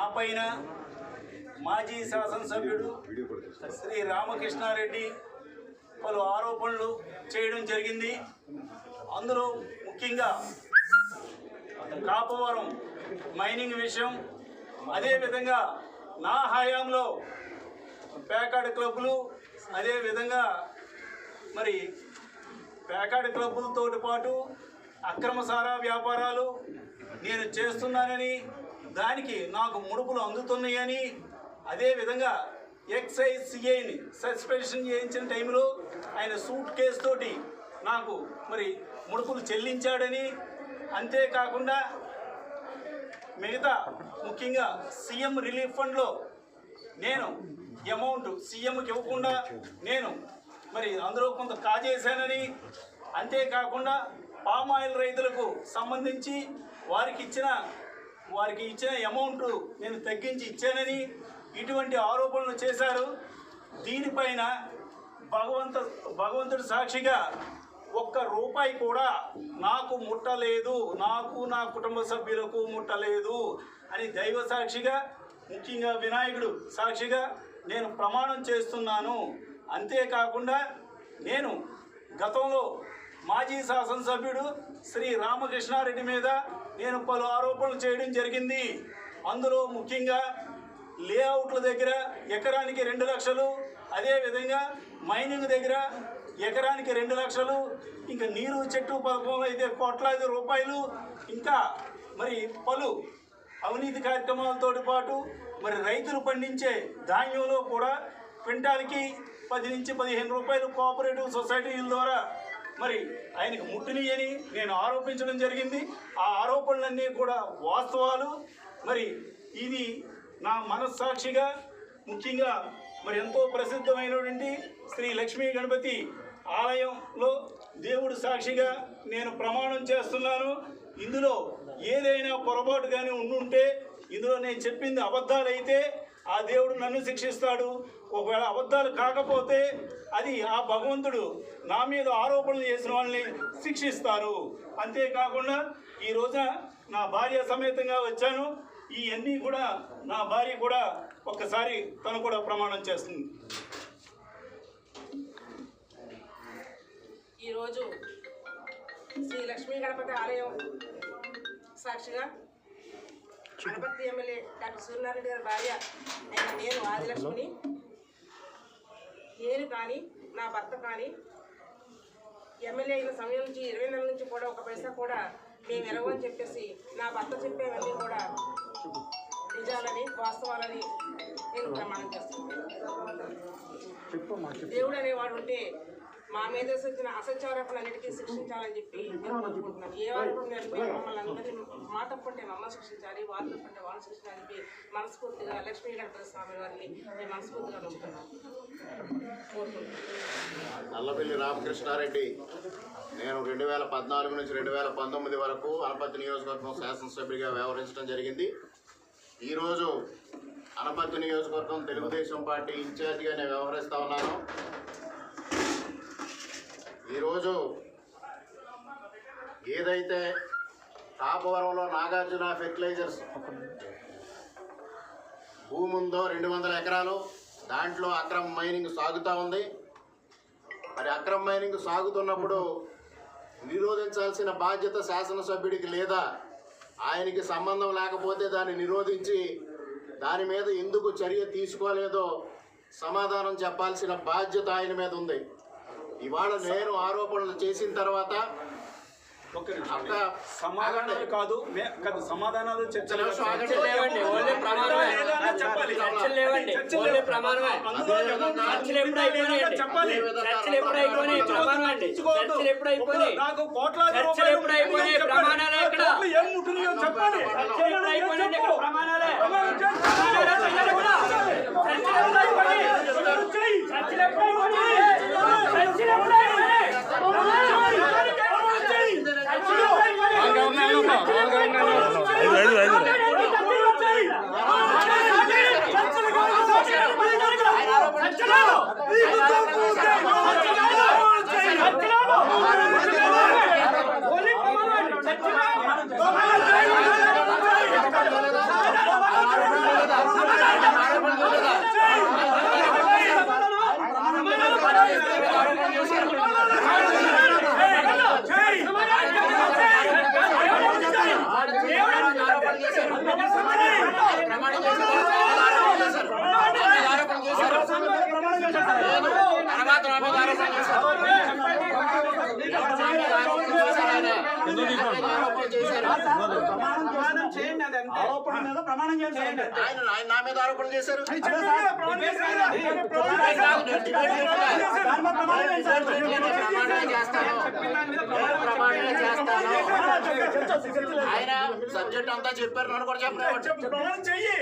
ఆ పైన మాజీ శాసనసభ్యుడు శ్రీ రామకృష్ణారెడ్డి పలు ఆరోపణలు చేయడం జరిగింది. అందులో ముఖ్యంగా కాపవరం మైనింగ్ విషయం, అదేవిధంగా నా హయాంలో ప్యాకాడ్ క్లబ్బులు, అదేవిధంగా మరి ప్యాకాడ్ క్లబ్బులతో పాటు అక్రమ సారా వ్యాపారాలు నేను చేస్తున్నానని, దానికి నాకు ముడుపులు అందుతున్నాయని, అదేవిధంగా ఎక్సైజ్ సిఐని సస్పెన్షన్ చేయించిన టైంలో ఆయన సూట్ కేసు తోటి నాకు మరి ముడుపులు చెల్లించాడని, అంతేకాకుండా మిగతా ముఖ్యంగా సీఎం రిలీఫ్ ఫండ్లో నేను అమౌంట్ సీఎంకి ఇవ్వకుండా నేను మరి అందులో కొంత కాజేశానని, అంతేకాకుండా పామాయిల్ రైతులకు సంబంధించి వారికి ఇచ్చిన అమౌంట్ నేను తగ్గించి ఇచ్చానని ఇటువంటి ఆరోపణలు చేశారు. దీనిపైన భగవంతుడి సాక్షిగా ఒక్క రూపాయి కూడా నాకు ముట్టలేదు, నాకు నా కుటుంబ సభ్యులకు ముట్టలేదు అని దైవ సాక్షిగా, ముఖ్యంగా వినాయకుడు సాక్షిగా నేను ప్రమాణం చేస్తున్నాను. అంతేకాకుండా నేను గతంలో మాజీ శాసనసభ్యుడు శ్రీ రామకృష్ణారెడ్డి మీద నేను పలు ఆరోపణలు చేయడం జరిగింది. అందులో ముఖ్యంగా లేఅవుట్ల దగ్గర ఎకరానికి 2 లక్షలు, అదేవిధంగా మైనింగ్ దగ్గర ఎకరానికి 2 లక్షలు, ఇంకా నీరు చెట్టు పథకంలో అయితే కోట్లాది రూపాయలు, ఇంకా మరి పలు అవినీతి కార్యక్రమాలతో పాటు మరి రైతులు పండించే ధాన్యంలో కూడా క్వింటాల్కి 10 నుంచి 15 రూపాయలు కోఆపరేటివ్ సొసైటీల ద్వారా మరి ఆయనకు ముట్టినయని నేను ఆరోపించడం జరిగింది. ఆ ఆరోపణలన్నీ కూడా వాస్తవాలు. మరి ఇది నా మనస్సాక్షిగా ముఖ్యంగా మరి ఎంతో ప్రసిద్ధమైనటువంటి శ్రీ లక్ష్మీ గణపతి ఆలయంలో దేవుడు సాక్షిగా నేను ప్రమాణం చేస్తున్నాను. ఇందులో ఏదైనా పొరపాటు కానీ ఉండుంటే, ఇందులో నేను చెప్పింది అబద్ధాలైతే ఆ దేవుడు నన్ను శిక్షిస్తాడు. ఒకవేళ అబద్ధాలు కాకపోతే అది ఆ భగవంతుడు నా మీద ఆరోపణలు చేసిన వాళ్ళని శిక్షిస్తారు. అంతేకాకుండా ఈ రోజున నా భార్య సమేతంగా వచ్చాను. ఇవన్నీ కూడా నా భార్య కూడా ఒక్కసారి తను కూడా ప్రమాణం చేస్తుంది. ఈరోజు శ్రీ లక్ష్మీ గణపతి ఆలయం సాక్షిగా అనపర్తి ఎమ్మెల్యే డాక్టర్ సూర్యనారాయణ గారి భార్య అయిన నేను ఆదిలక్ష్మిని, నేను కానీ నా భర్త కానీ ఎమ్మెల్యే అయిన సమయం నుంచి 20 నెలల నుంచి కూడా ఒక పైసా కూడా మేము ఎరవని చెప్పేసి నా భర్త చెప్పేవన్నీ కూడా నిజాలని వాస్తవాలని నేను ప్రమాణం చేస్తున్నాను. దేవుడు అనేవాడు ఉంటే మా మీద వచ్చిన అసత్యారోపణలన్నిటికీ శిక్షించాలని చెప్పి నేను కోరుకుంటున్నాను. ఏ ఆరోపణ జరిగిపోయి మమ్మల్ని అందరినీ మా తప్పుంటే మమ్మల్ని శిక్షించాలి, వాళ్ళు తప్పుంటే వాళ్ళు శిక్షించాలని చెప్పి మనస్ఫూర్తిగా లక్ష్మీ గణపతి స్వామి వారిని నేను మనస్ఫూర్తిగా నమ్ముతున్నాను, కోరుకుంటున్నాను. నల్లబెల్లి రామకృష్ణారెడ్డి నేను 2014 నుంచి 2019 వరకు అనపర్తి నియోజకవర్గం శాసనసభ్యుడిగా వ్యవహరించడం జరిగింది. ఈరోజు అనపర్తి నియోజకవర్గం తెలుగుదేశం పార్టీ ఇన్ఛార్జిగా నేను వ్యవహరిస్తూ ఉన్నాను. ఈరోజు ఏదైతే కాపవరంలో నాగార్జున ఫెర్టిలైజర్స్ భూమి ఉందో 200 ఎకరాలు, దాంట్లో అక్రమ మైనింగ్ సాగుతూ ఉంది. మరి అక్రమ మైనింగ్ సాగుతున్నప్పుడు నిరోధించాల్సిన బాధ్యత శాసనసభ్యుడికి లేదా? ఆయనకి సంబంధం లేకపోతే దాన్ని నిరోధించి దాని మీద ఎందుకు చర్య తీసుకోలేదో సమాధానం చెప్పాల్సిన బాధ్యత ఆయన మీద ఉంది. ఇవాళ నేను ఆరోపణలు చేసిన తర్వాత సమాధానాలు కాదు, సమాధానాలు చెప్పాలి. చర్చ ప్రమాణం చేయండి సార్. ఆయన నా మీద ఆరోపణలు చేశారు. అది చెప్పండి కదా, ప్రమాణం చేయండి కదా. ప్రమాణం చేస్తాను. ఆయన సబ్జెక్ట్ అంతా చెప్పారు, నన్ను కూడా చెప్పలేదు. ప్రమాణం చెయ్యి.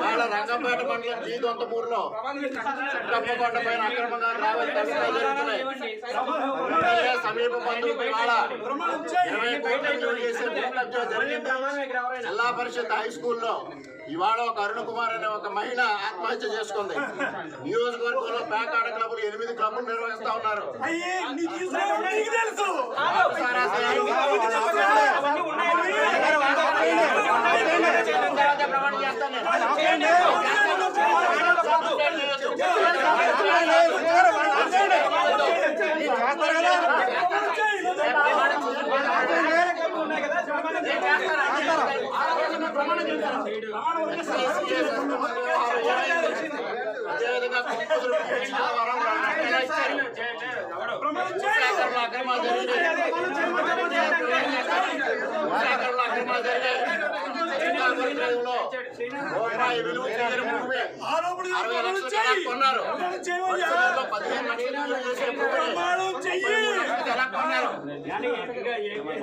వాళ్ళ రంగంపేట మండలం జీదొంతమూరులో కప్పకొండ పైన అక్రమంగా రావాలి జరుగుతున్నాయి. సమీప బంధువులు ఇవాళ 20 కోట్లు విలువ చేసే భూ కబ్జా జరిగింది. జిల్లా పరిషత్ హై స్కూల్లో ఇవాళ ఒక అరుణ్ కుమార్ అనే ఒక మహిళ ఆత్మహత్య చేసుకుంది. నియోజకవర్గంలో పేకాట క్లబ్లు 8 క్లబ్లు నిర్వహిస్తా ఉన్నారు. ప్రమాణం చేస్తాను. అదేవిధంగా రూపాయి విలువ చేయని భూమి 60 లక్షలు కొన్నారు. 15 లక్షలు విలువ చేసే భూమిని 33 లక్షలు ఎలా కొన్నారు?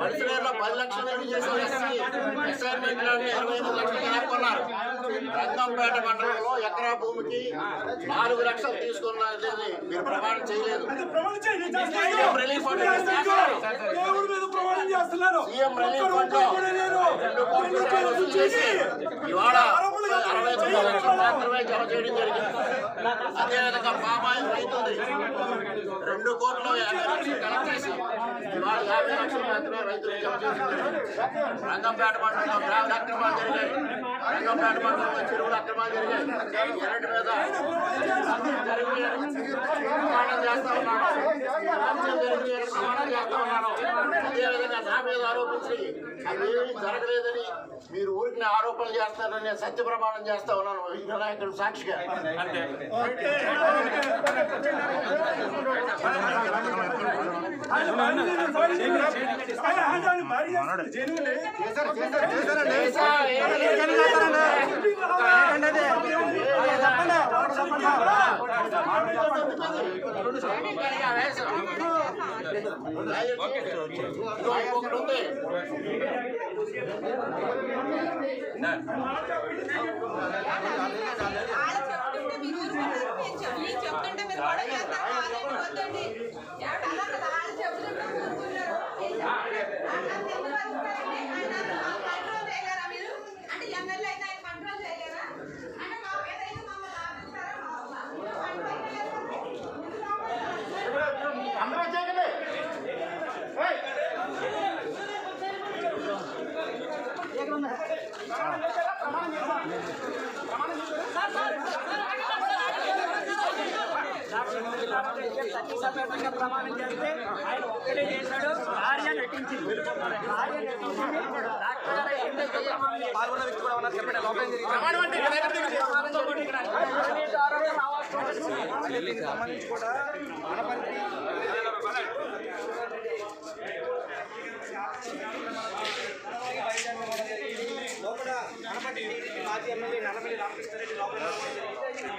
మనుషులలో 10 లక్షలు విలువ చేసే అసైన్మెంట్లను 25 లక్షలు ఎలా కొన్నారు? రంగంపేట మండలంలో ఎకరా భూమికి 4 లక్షలు తీసుకున్నది మీరు ప్రమాణం చేయలేదు. సీఎం రిలీఫ్ ఫండ్ $2 కోట్ల రూపాయలు వసూలు చేసి ఇవాళ 69 లక్షలు మాత్రమే జమ చేయడం జరిగింది. అదేవిధంగా పామాయిల్ రైతుంది 2 కోట్ల 50 లక్షలు కలెక్ట్ చేసి ఇవాళ 50 లక్షలు మాత్రమే రైతులు జమ చేసింది. రంగంపేట మండలంలో గ్రామ అక్రమాలు జరిగాయి. రంగంపేట మండలంలో చెరువుల అక్రమాలు జరిగాయి. ఎరటి మీద ప్రమాణం చేస్తా ఉన్నాను. ప్రమాణం చేస్తా ఉన్నాను. అదేవిధంగా నా మీద ఆరోపించి అదేమీ జరగలేదని మీరు ఊరికి ఆరోపణలు చేస్తారని సత్య ప్రమాణం చేస్తా ఉన్నాను వినాయకుడు సాక్షిగా. చెప్తుంటే మీరు కూడా ప్రమాణం చేస్తే ఆయన ఒక్కడే చేశాడు. భార్య నటించింది. పాల్గొన్న వ్యక్తి కూడా ఉన్నారు. చెప్పండి లోపల లోపల గణపతి మాజీ ఎమ్మెల్యే నల్లపల్లి రామకృష్ణారెడ్డి లోపల